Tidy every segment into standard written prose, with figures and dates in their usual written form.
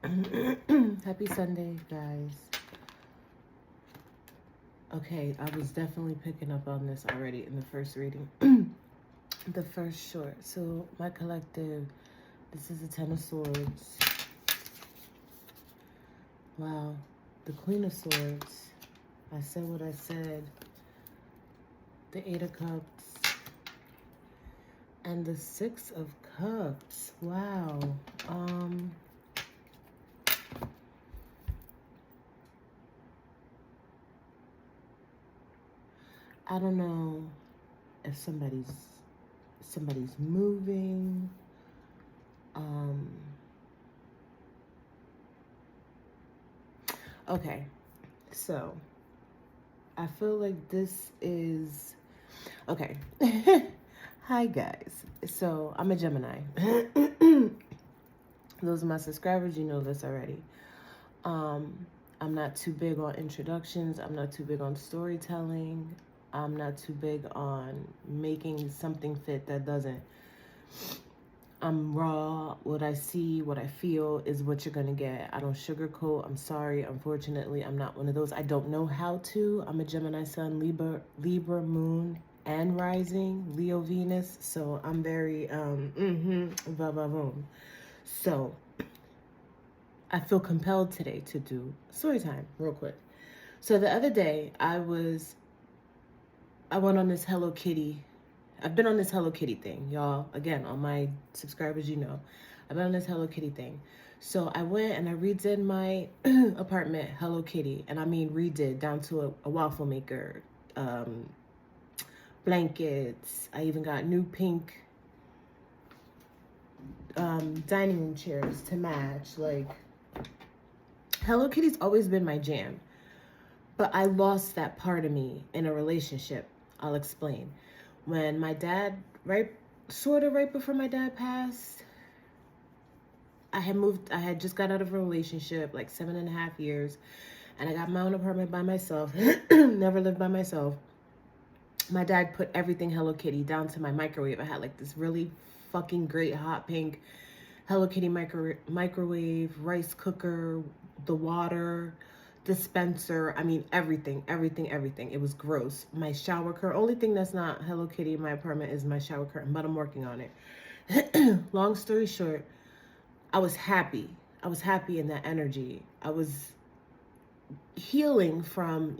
Happy Sunday, guys. Okay, I was definitely picking up on this already in the first reading. The first short. So, my collective, this is the Ten of Swords. Wow. The Queen of Swords. I said what I said. The Eight of Cups. And the Six of Cups. Wow. I don't know if somebody's moving. Okay, so I feel like this is okay. Hi guys. So I'm a Gemini. Those are my subscribers, you know this already. I'm not too big on introductions. I'm not too big on storytelling. I'm not too big on making something fit that doesn't. I'm raw. What I see, what I feel is what you're going to get. I don't sugarcoat. I'm sorry. Unfortunately, I'm not one of those. I don't know how to. I'm a Gemini sun, Libra moon, and rising, Leo Venus. So I'm very, So I feel compelled today to do story time real quick. So the other day I went on this Hello Kitty. I've been on this Hello Kitty thing, y'all. Again, on my subscribers, you know. I've been on this Hello Kitty thing. So I went and I redid my apartment Hello Kitty. And I mean redid down to a waffle maker, blankets. I even got new pink dining room chairs to match. Like, Hello Kitty's always been my jam. But I lost that part of me in a relationship. I'll explain. When my dad, right before my dad passed, I had just got out of a relationship, like 7.5 years, and I got my own apartment by myself. Never lived by myself. My dad put everything Hello Kitty down to my microwave. I had like this really fucking great hot pink Hello Kitty microwave, rice cooker, the water dispenser. I mean, everything. It was gross. My shower curtain. Only thing that's not Hello Kitty in my apartment is my shower curtain, but I'm working on it. Long story short, I was happy. I was happy in that energy. I was healing from,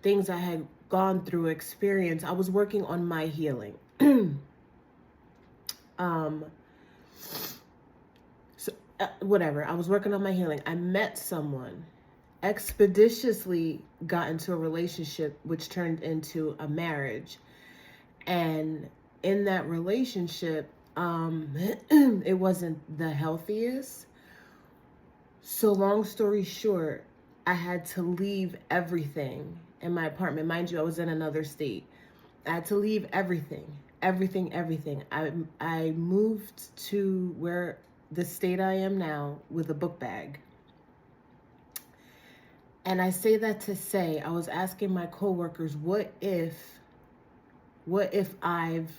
things I had gone through, experience. I was working on my healing. Whatever. I was working on my healing. I met someone, expeditiously got into a relationship, which turned into a marriage. And in that relationship, it wasn't the healthiest. So long story short, I had to leave everything in my apartment. Mind you, I was in another state. I had to leave everything. I moved to where the state I am now with a book bag. And I say that to say, I was asking my coworkers, what if I've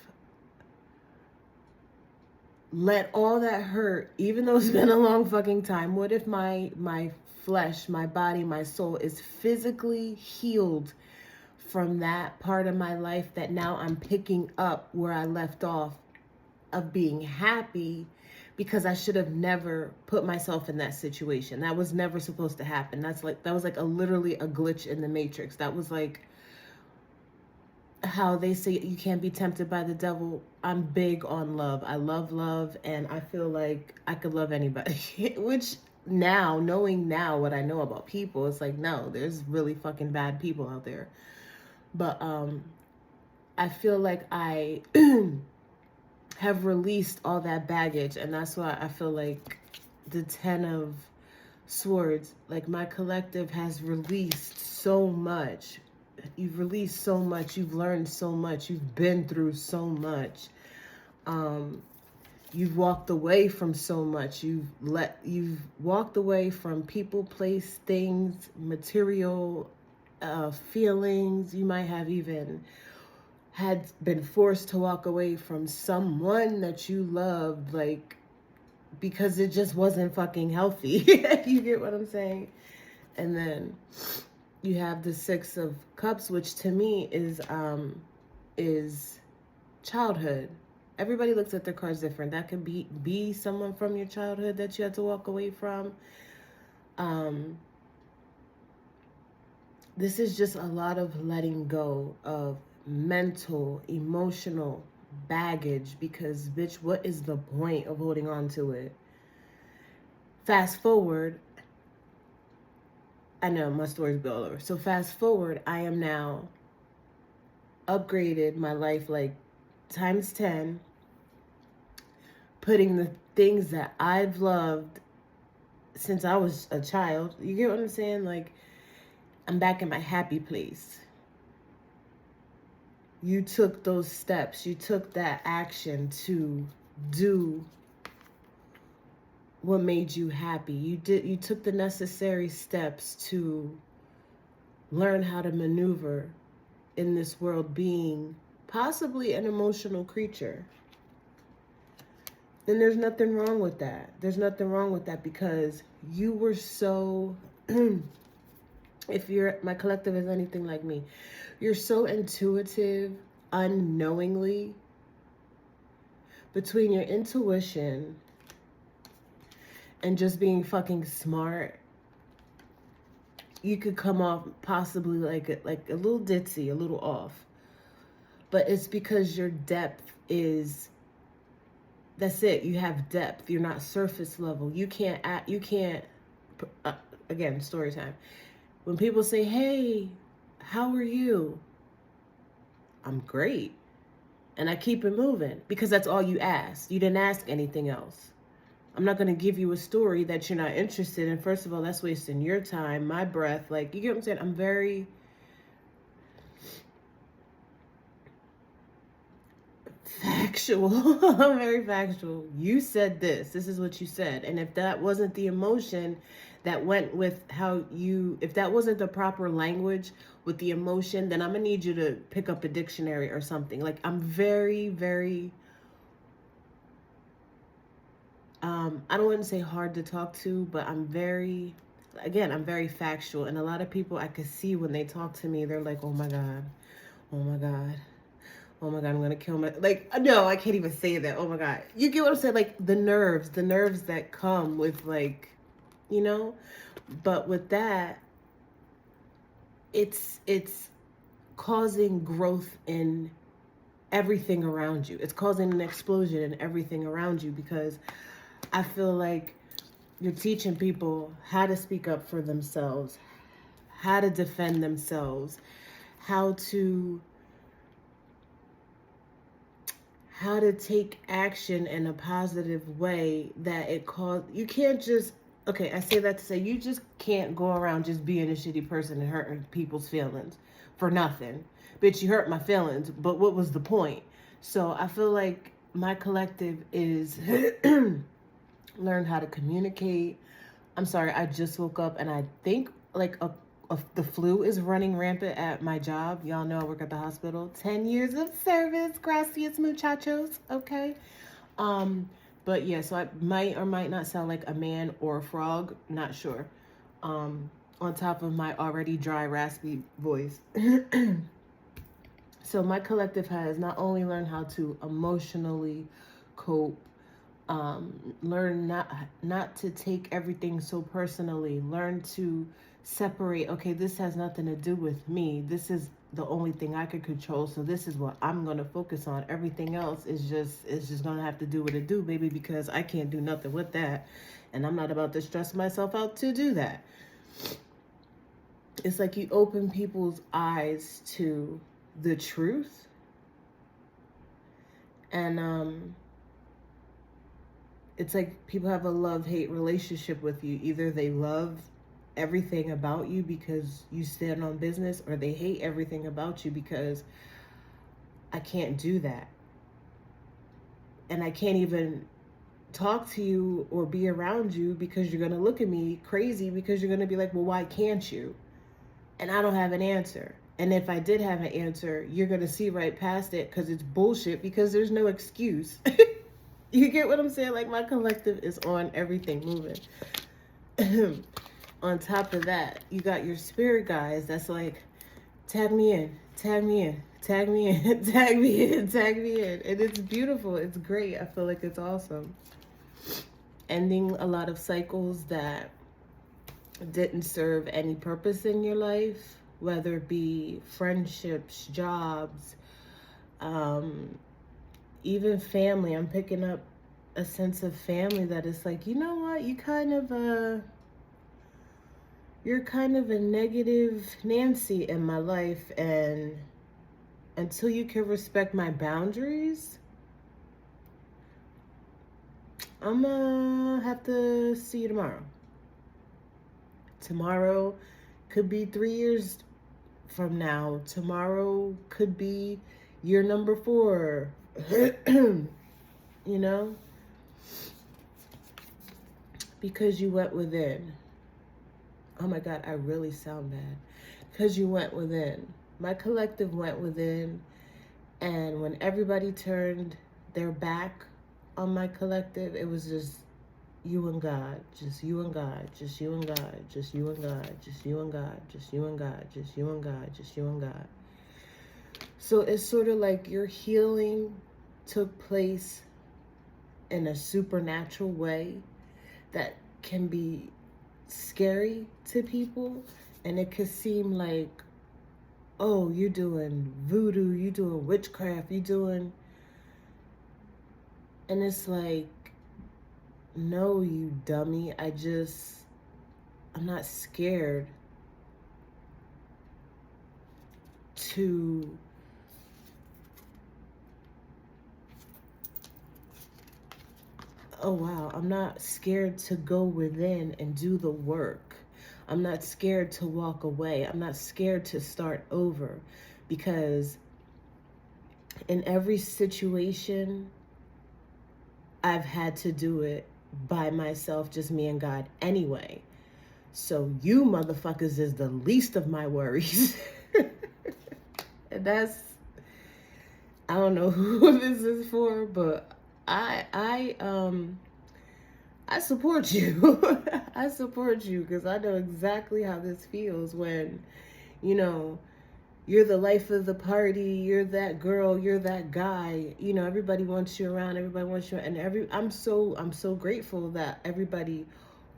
let all that hurt, even though it's been a long fucking time, what if my flesh, my body, my soul is physically healed from that part of my life that now I'm picking up where I left off, of being happy, because I should have never put myself in that situation. That was never supposed to happen. That was like literally a glitch in the matrix. That was like how they say you can't be tempted by the devil. I'm big on love. I love love, and I feel like I could love anybody. Which now, knowing now what I know about people, it's like, no, there's really fucking bad people out there. But I feel like I have released all that baggage, and that's why I feel like the Ten of Swords, like my collective has released so much. You've released so much. You've learned so much. You've been through so much. You've walked away from so much. You've walked away from people, place, things, material, feelings. You might have even had been forced to walk away from someone that you loved. Like, because it just wasn't fucking healthy. You get what I'm saying? And then you have the Six of Cups, which to me is childhood. Everybody looks at their cards different. That could be someone from your childhood that you had to walk away from. This is just a lot of letting go of mental, emotional baggage, because bitch, what is the point of holding on to it? Fast forward, I know my story's all over. So fast forward, I am now upgraded my life like times 10, putting the things that I've loved since I was a child. You get what I'm saying? Like, I'm back in my happy place. You took those steps. You took that action to do what made you happy. You took the necessary steps to learn how to maneuver in this world, being possibly an emotional creature. And there's nothing wrong with that. There's nothing wrong with that, because you were so if my collective is anything like me, you're so intuitive unknowingly. Between your intuition and just being fucking smart, you could come off possibly like a little ditzy, a little off. But it's because your depth is, that's it. You have depth. You're not surface level. You can't again, story time. When people say, hey, how are you? I'm great. And I keep it moving, because that's all you asked. You didn't ask anything else. I'm not going to give you a story that you're not interested in. First of all, that's wasting your time, my breath. Like, you get what I'm saying? I'm very factual. I'm very factual. You said this. This is what you said. And if that wasn't the emotion that went with if that wasn't the proper language with the emotion, then I'm going to need you to pick up a dictionary or something. Like, I'm very, very, I don't want to say hard to talk to, but I'm very factual. And a lot of people I could see when they talk to me, they're like, oh my God, oh my God. Oh my God, I'm going to kill like, no, I can't even say that. Oh my God. You get what I'm saying? Like, the nerves that come with, like, you know, but with that, it's causing growth in everything around you. It's causing an explosion in everything around you, because I feel like you're teaching people how to speak up for themselves, how to defend themselves, how to take action in a positive way that you can't just, okay, I say that to say, you just can't go around just being a shitty person and hurting people's feelings for nothing. Bitch, you hurt my feelings, but what was the point? So I feel like my collective is learn how to communicate. I'm sorry, I just woke up and I think like the flu is running rampant at my job. Y'all know I work at the hospital. 10 years of service. Gracias, muchachos. Okay. But yeah, so I might or might not sound like a man or a frog. Not sure. On top of my already dry, raspy voice. So my collective has not only learned how to emotionally cope, learn not to take everything so personally, learn to separate, okay, this has nothing to do with me. This is the only thing I could control. So this is what I'm going to focus on. Everything else is just going to have to do what it do, baby, because I can't do nothing with that. And I'm not about to stress myself out to do that. It's like you open people's eyes to the truth. And, it's like people have a love-hate relationship with you. Either they love everything about you because you stand on business, or they hate everything about you because I can't do that. And I can't even talk to you or be around you because you're going to look at me crazy, because you're going to be like, well, why can't you? And I don't have an answer. And if I did have an answer, you're going to see right past it because it's bullshit, because there's no excuse. You get what I'm saying? Like, my collective is on everything moving. On top of that, you got your spirit guys that's like, tag me in, tag me in, tag me in, tag me in, tag me in. And it's beautiful. It's great. I feel like it's awesome. Ending a lot of cycles that didn't serve any purpose in your life, whether it be friendships, jobs, even family. I'm picking up a sense of family that is like, you know what, you're kind of a negative Nancy in my life, and until you can respect my boundaries, I'm gonna have to see you tomorrow. Tomorrow could be 3 years from now. Tomorrow could be year number 4. You know? Because you went within. Oh my God, I really sound bad. Because you went within. My collective went within, and when everybody turned their back on my collective, it was just you and God, just you and God, just you and God, just you and God, just you and God, just you and God, just you and God, just you and God. So it's sort of like your healing took place in a supernatural way that can be scary to people, and it could seem like, oh, you're doing voodoo, you're doing witchcraft, you're doing, and it's like, no, you dummy. I'm not scared to I'm not scared to go within and do the work. I'm not scared to walk away. I'm not scared to start over, because in every situation, I've had to do it by myself, just me and God anyway. So you motherfuckers is the least of my worries. And that's, I don't know who this is for, but I support you. I support you, because I know exactly how this feels when, you know, you're the life of the party, you're that girl, you're that guy, you know, everybody wants you around, and I'm so grateful that everybody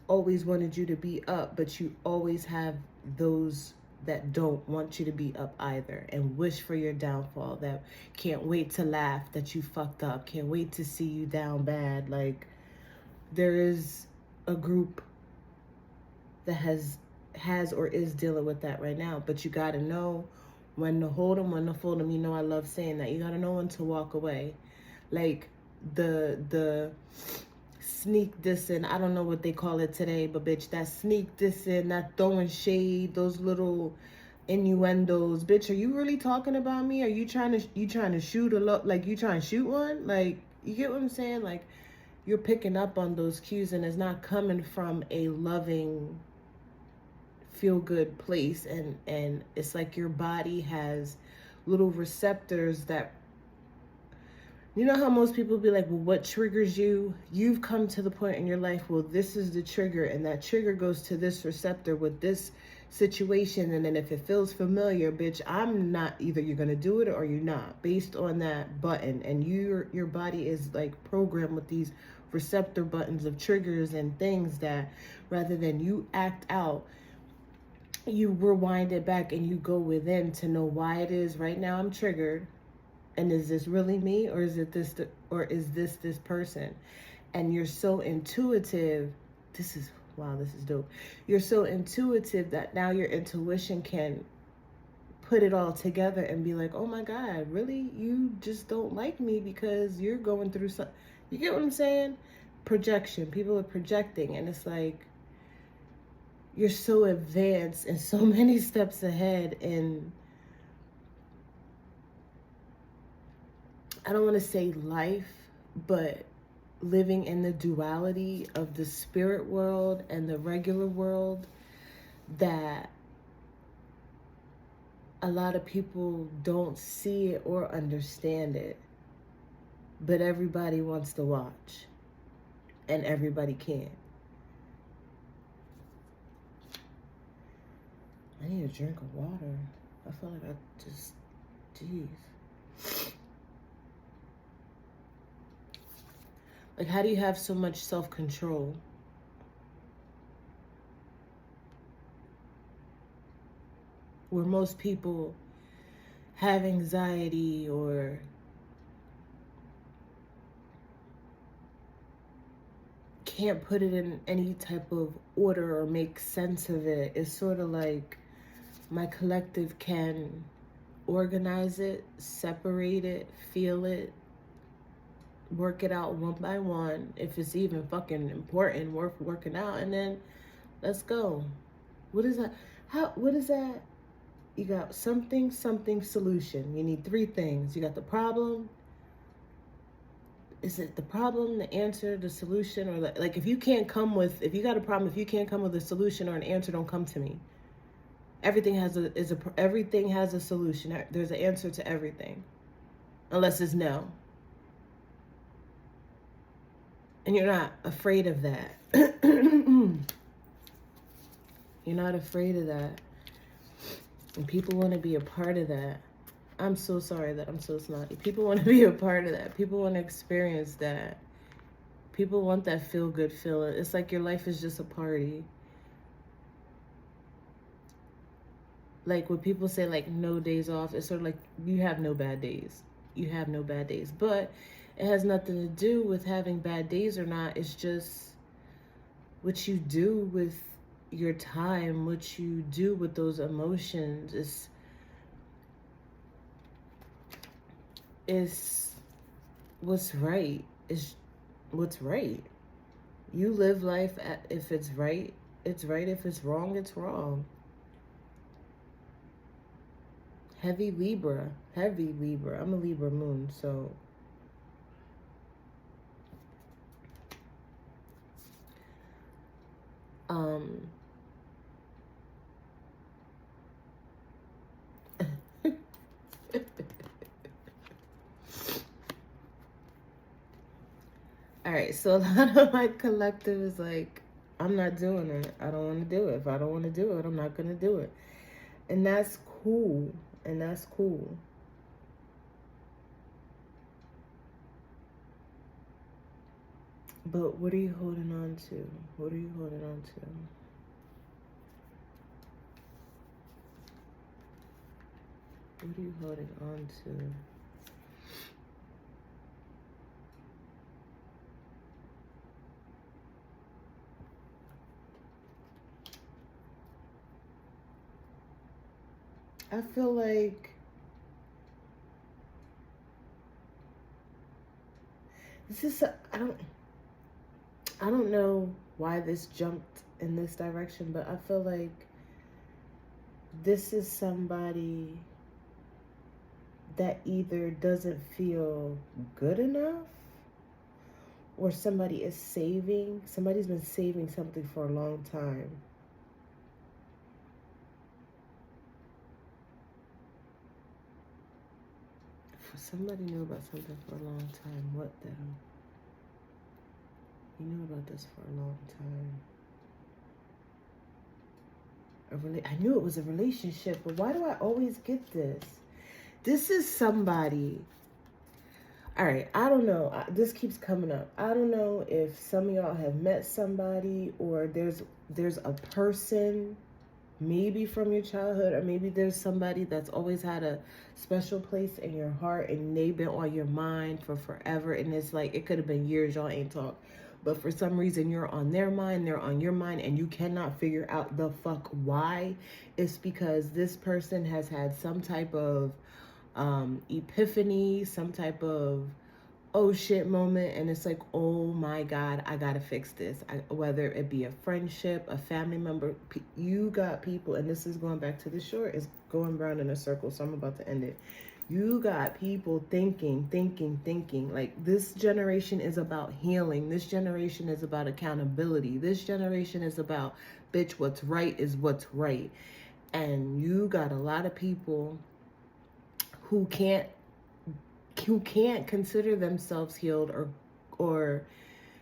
always wanted you to be up, but you always have those that don't want you to be up either, and wish for your downfall, that can't wait to laugh that you fucked up, can't wait to see you down bad. Like, there is a group that has or is dealing with that right now, but you got to know when to hold them, when to fold them. You know, I love saying that. You got to know when to walk away. Like, the sneak dissing, I don't know what they call it today, but bitch, that sneak dissing, that throwing shade, those little innuendos, bitch, are you really talking about me? Are you trying to shoot a lot? Like, you trying to shoot one? Like, you get what I'm saying? Like, you're picking up on those cues, and it's not coming from a loving, feel good place, and it's like your body has little receptors that, you know how most people be like, well, what triggers you? You've come to the point in your life, well, this is the trigger, and that trigger goes to this receptor with this situation, and then if it feels familiar, bitch, I'm not, either you're gonna do it or you're not, based on that button. And your body is like programmed with these receptor buttons of triggers and things that, rather than you act out, you rewind it back and you go within to know why it is right now I'm triggered, and is this really me, or is it this, or is this person? And you're so intuitive. This is, wow, this is dope. You're so intuitive that now your intuition can put it all together and be like, oh my God, really? You just don't like me because you're going through something. You get what I'm saying? Projection. People are projecting, and it's like, you're so advanced and so many steps ahead in, I don't want to say life, but living in the duality of the spirit world and the regular world, that a lot of people don't see it or understand it. but everybody wants to watch, and everybody can't. I need a drink of water. I feel like I just, jeez. Like, how do you have so much self-control? Where most people have anxiety or can't put it in any type of order or make sense of it. It's sort of like my collective can organize it, separate it, feel it, work it out one by one, if it's even fucking important, worth working out, and then let's go. What is that? What is that? You got something, solution. You need three things. You got the problem. Is it the problem, the answer, the solution, or like if you got a problem, if you can't come with a solution or an answer, don't come to me. Everything has a solution. There's an answer to everything, unless it's no. And you're not afraid of that. You're not afraid of that. And people want to be a part of that. I'm so sorry that I'm so snotty. People want to be a part of that. People want to experience that. People want that feel-good feeling. It's like your life is just a party. Like when people say like no days off, it's sort of like you have no bad days. You have no bad days. But it has nothing to do with having bad days or not. It's just what you do with your time, what you do with those emotions. Is what's right. Is what's right. You live life if it's right, it's right. If it's wrong, it's wrong. Heavy Libra. I'm a Libra moon, so all right, so a lot of my collective is like, I'm not doing it. I don't want to do it. If I don't want to do it, I'm not going to do it. And that's cool. But what are you holding on to? What are you holding on to? What are you holding on to? I feel like this is I don't know why this jumped in this direction, but I feel like this is somebody that either doesn't feel good enough or somebody's been saving something for a long time. Somebody knew about something for a long time. What though? You knew about this for a long time. I knew it was a relationship, but why do I always get this? This is somebody. All right, I don't know. This keeps coming up. I don't know if some of y'all have met somebody or there's a person maybe from your childhood, or maybe there's somebody that's always had a special place in your heart and they've been on your mind for forever, and it's like it could have been years y'all ain't talked, but for some reason you're on their mind, they're on your mind, and you cannot figure out the fuck why. It's because this person has had some type of epiphany, some type of oh shit moment, and it's like, oh my God, I gotta fix this. Whether it be a friendship, a family member, you got people, and this is going back to the short, it's going around in a circle, so I'm about to end it. You got people thinking, like this generation is about healing. This generation is about accountability. This generation is about, bitch, what's right is what's right. And you got a lot of people who can't who can't consider themselves healed or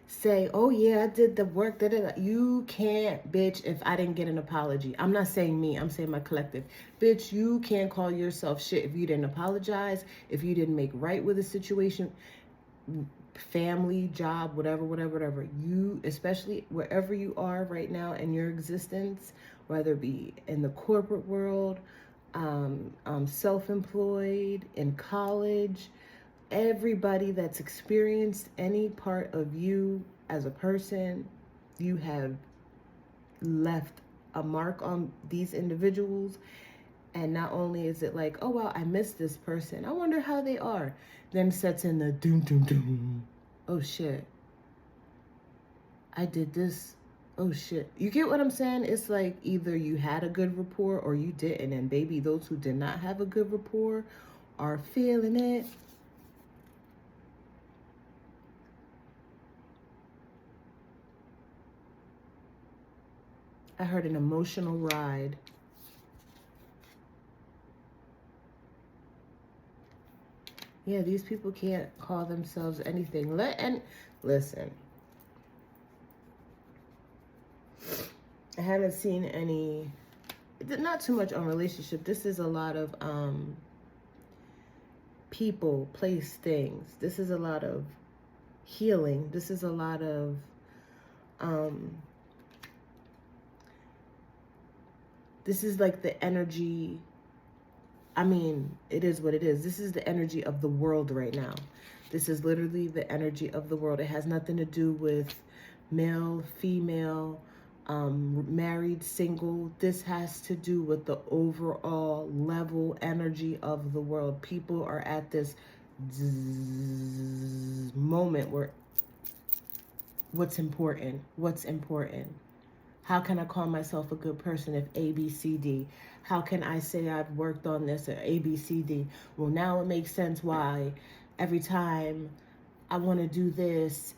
say, oh yeah, I did the work. You can't, bitch, if I didn't get an apology. I'm not saying me, I'm saying my collective. Bitch, you can't call yourself shit if you didn't apologize, if you didn't make right with a situation, family, job, whatever. You, especially wherever you are right now in your existence, whether it be in the corporate world, self-employed, in college, everybody that's experienced any part of you as a person, you have left a mark on these individuals. And not only is it like, oh wow, I miss this person, I wonder how they are, then sets in the doom doom doom. Oh shit, I did this. Oh shit. You get what I'm saying? It's like either you had a good rapport or you didn't. And baby, those who did not have a good rapport are feeling it. I heard an emotional ride. Yeah, these people can't call themselves anything. Listen. I haven't seen any, not too much on relationship. This is a lot of people, place, things. This is a lot of healing. This is a lot of this is like the energy. I mean, it is what it is. This is the energy of the world right now. This is literally the energy of the world. It has nothing to do with male, female, married, single. This has to do with the overall level energy of the world. People are at this moment where what's important? How can I call myself a good person if A, B, C, D? How can I say I've worked on this or A, B, C, D? Well, now it makes sense why every time I want to do this,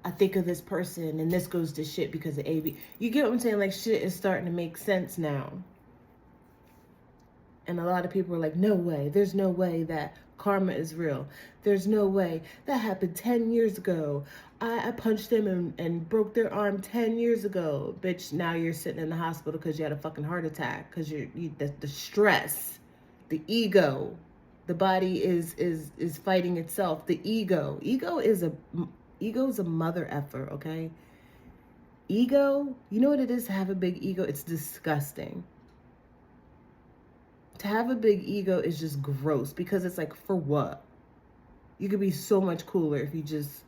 I think of this person and this goes to shit because of A, B. You get what I'm saying? Like, shit is starting to make sense now. And a lot of people are like, no way. There's no way that karma is real. There's no way. That happened 10 years ago. I punched them and broke their arm 10 years ago. Bitch, now you're sitting in the hospital because you had a fucking heart attack. Because the stress, the ego, the body is fighting itself. The ego. Ego is a mother effer, okay? Ego, you know what it is to have a big ego? It's disgusting. To have a big ego is just gross because it's like, for what? You could be so much cooler if you just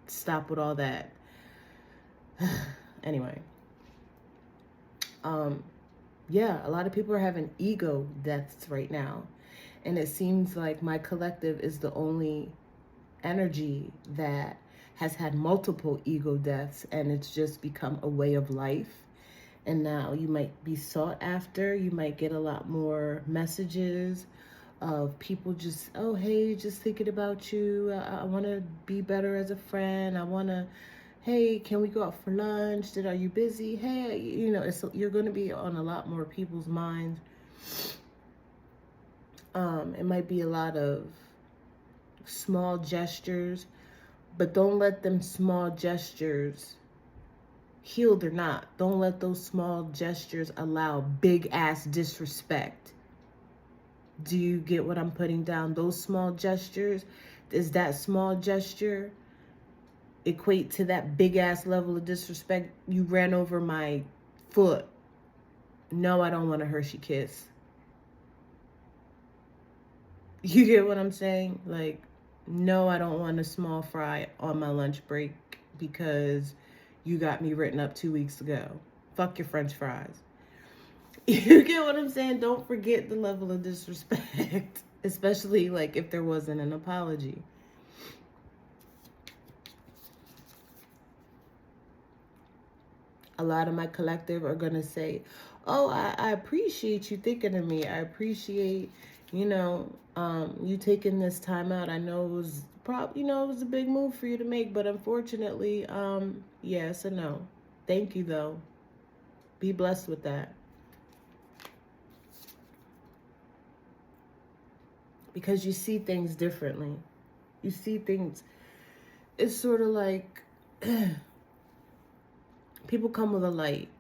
stop with all that. Anyway. Yeah, a lot of people are having ego deaths right now. And it seems like my collective is the only energy that has had multiple ego deaths, and it's just become a way of life. And now you might be sought after. You might get a lot more messages of people just, oh, hey, just thinking about you. I want to be better as a friend. I want to, hey, can we go out for lunch? Are you busy? Hey, you know, you're going to be on a lot more people's minds. It might be a lot of small gestures, but don't let them small gestures, healed or not, don't let those small gestures allow big ass disrespect. Do you get what I'm putting down? Those small gestures, is that small gesture equate to that big ass level of disrespect? You ran over my foot. No, I don't want a Hershey kiss. You get what I'm saying? Like, no, I don't want a small fry on my lunch break because you got me written up 2 weeks ago. Fuck your French fries. You get what I'm saying? Don't forget the level of disrespect, especially like if there wasn't an apology. A lot of my collective are going to say, oh, I appreciate you thinking of me. I appreciate, you know, you taking this time out. I know it was it was a big move for you to make, but unfortunately, yes and no. Thank you, though. Be blessed with that. because you see things differently. You see things, it's sort of like people come with a light.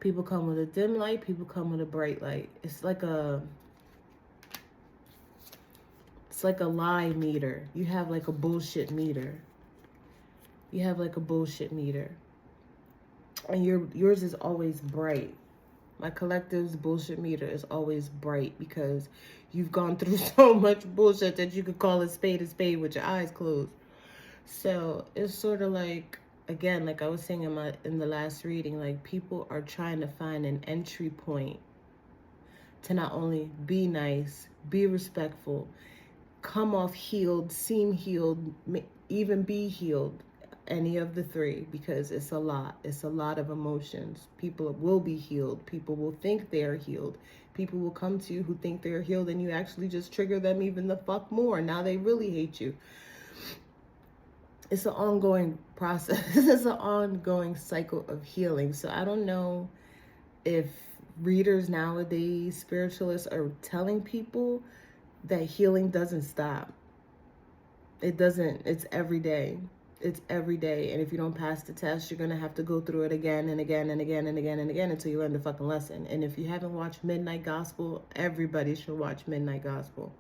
People come with a dim light. People come with a bright light. It's like a lie meter. You have like a bullshit meter. You have like a bullshit meter. And yours is always bright. My collective's bullshit meter is always bright because you've gone through so much bullshit that you could call a spade with your eyes closed. So it's sort of like, again, like I was saying in the last reading, like people are trying to find an entry point to not only be nice, be respectful, come off healed, seem healed, even be healed. Any of the three, because it's a lot. It's a lot of emotions. People will be healed. People will think they're healed. People will come to you who think they're healed, and you actually just trigger them even the fuck more. Now they really hate you. It's an ongoing process. It's an ongoing cycle of healing. So I don't know if readers nowadays, spiritualists, are telling people that healing doesn't stop. It doesn't. It's every day. It's every day. And if you don't pass the test, you're going to have to go through it again and again and again and again and again until you learn the fucking lesson. And if you haven't watched Midnight Gospel, everybody should watch Midnight Gospel.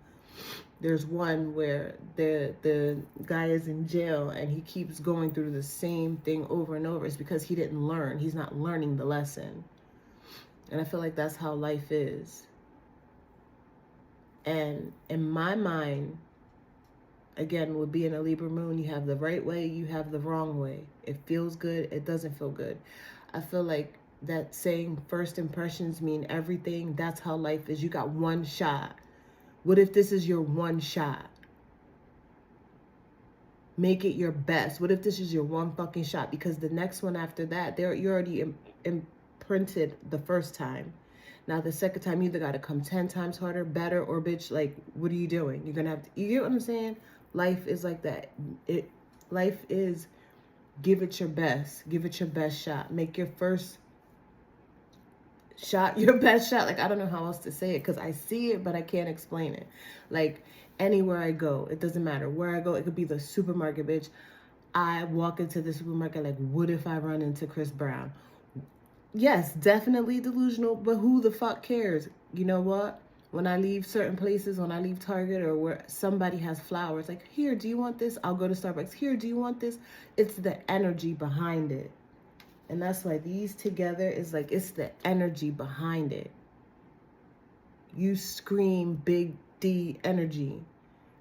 There's one where the guy is in jail and he keeps going through the same thing over and over. It's because he didn't learn. He's not learning the lesson. And I feel like that's how life is. And in my mind, again, with being a Libra moon, you have the right way, you have the wrong way. It feels good, it doesn't feel good. I feel like that saying first impressions mean everything. That's how life is. You got one shot. What if this is your one shot? Make it your best. What if this is your one fucking shot? Because the next one after that, you're already imprinted the first time. Now, the second time, you either got to come 10 times harder, better, or bitch, like, what are you doing? You're going to have to, you get what I'm saying? Life is like that. Life is give it your best. Give it your best shot. Make your first shot your best shot. Like, I don't know how else to say it because I see it, but I can't explain it. Like, anywhere I go, it doesn't matter where I go. It could be the supermarket, bitch. I walk into the supermarket like, what if I run into Chris Brown? Yes, definitely delusional, but who the fuck cares? You know what? When I leave certain places, when I leave Target or where somebody has flowers, like, here, do you want this? I'll go to Starbucks. Here, do you want this? It's the energy behind it. And that's why these together is like, it's the energy behind it. You scream big D energy.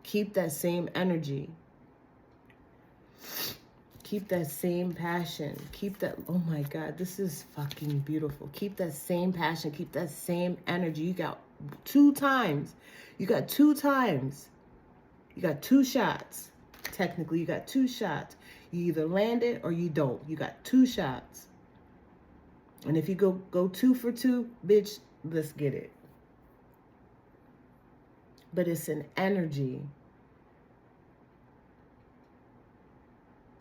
Keep that same energy. Keep that same passion. Keep that, oh my God, this is fucking beautiful. Keep that same passion. Keep that same energy. You got 2 times. You got 2 times. You got 2 shots. Technically, you got 2 shots. You either land it or you don't. You got 2 shots. And if you go 2 for 2, bitch, let's get it. But it's an energy.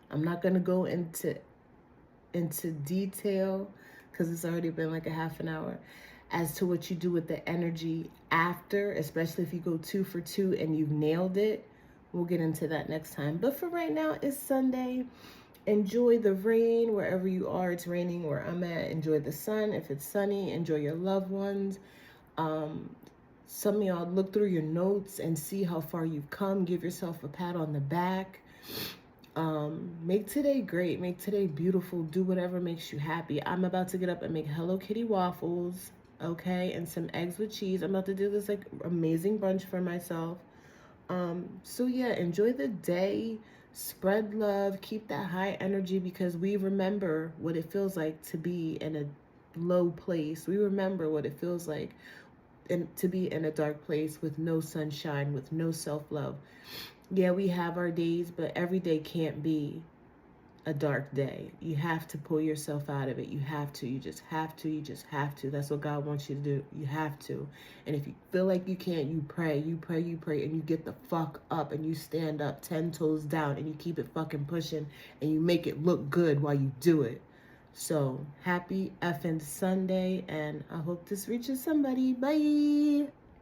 I'm not going to go into detail because it's already been like a half an hour as to what you do with the energy after, especially if you go 2 for 2 and you've nailed it. We'll get into that next time. But for right now, it's Sunday. Enjoy the rain wherever you are. It's raining where I'm at. Enjoy the sun. If it's sunny, enjoy your loved ones. Some of y'all look through your notes and see how far you've come. Give yourself a pat on the back. Make today great. Make today beautiful. Do whatever makes you happy. I'm about to get up and make Hello Kitty waffles, okay, and some eggs with cheese. I'm about to do this like amazing brunch for myself. So yeah, enjoy the day. Spread love. Keep that high energy because we remember what it feels like to be in a low place. We remember what it feels like to be in a dark place with no sunshine, with no self-love. Yeah, we have our days, but every day can't be a dark day. You have to pull yourself out of it. You have to. You just have to. You just have to. That's what God wants you to do. You have to. And if you feel like you can't, you pray. You pray, you pray, and you get the fuck up and you stand up 10 toes down and you keep it fucking pushing and you make it look good while you do it. So, happy effing Sunday, and I hope this reaches somebody. Bye.